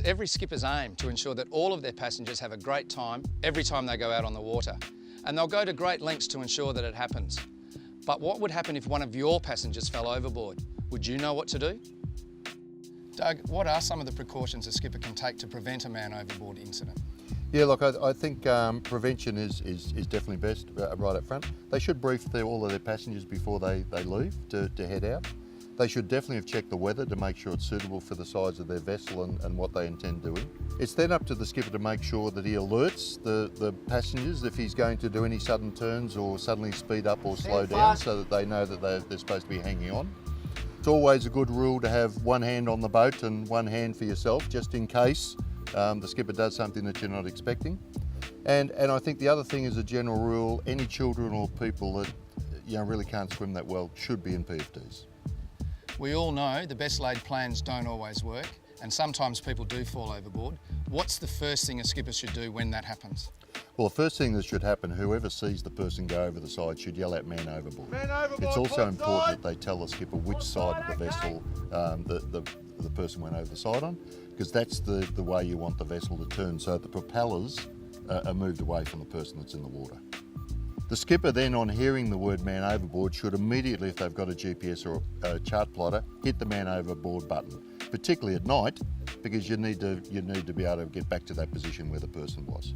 every skipper's aim to ensure that all of their passengers have a great time every time they go out on the water. And they'll go to great lengths to ensure that it happens. But what would happen if one of your passengers fell overboard? Would you know what to do? Doug, what are some of the precautions a skipper can take to prevent a man overboard incident? Yeah, look, I think prevention is definitely best right up front. They should brief all of their passengers before they leave to head out. They should definitely have checked the weather to make sure it's suitable for the size of their vessel and what they intend doing. It's then up to the skipper to make sure that he alerts the passengers if he's going to do any sudden turns or suddenly speed up or slow down, so that they know that they're supposed to be hanging on. It's always a good rule to have one hand on the boat and one hand for yourself, just in case the skipper does something that you're not expecting. And I think the other thing, as a general rule, any children or people that really can't swim that well should be in PFDs. We all know the best laid plans don't always work, and sometimes people do fall overboard. What's the first thing a skipper should do when that happens? Well, the first thing that should happen, whoever sees the person go over the side should yell out, "Man overboard." Man overboard. It's also important that they tell the skipper which side of the vessel the person went over the side on, because that's the way you want the vessel to turn, so the propellers are moved away from the person that's in the water. The skipper then, on hearing the word "man overboard," should immediately, if they've got a GPS or a chart plotter, hit the man overboard button, particularly at night, because you need to be able to get back to that position where the person was.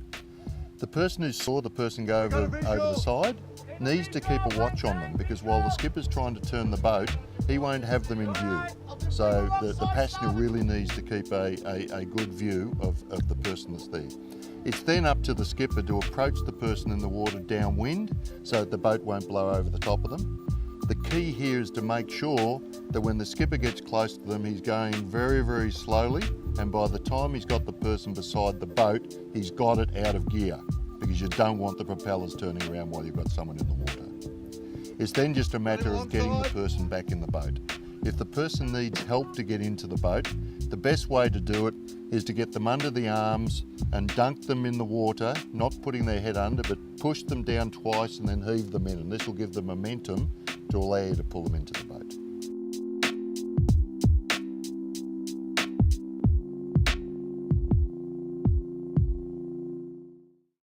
The person who saw the person go over the side needs to keep a watch on them, because while the skipper's trying to turn the boat, he won't have them in view. So the passenger really needs to keep a good view of the person that's there. It's then up to the skipper to approach the person in the water downwind so that the boat won't blow over the top of them. The key here is to make sure that when the skipper gets close to them, he's going very, very slowly, and by the time he's got the person beside the boat, he's got it out of gear, because you don't want the propellers turning around while you've got someone in the water. It's then just a matter of getting the person back in the boat. If the person needs help to get into the boat, the best way to do it is to get them under the arms and dunk them in the water, not putting their head under, but push them down twice and then heave them in, and this will give them momentum to allow you to pull them into the boat.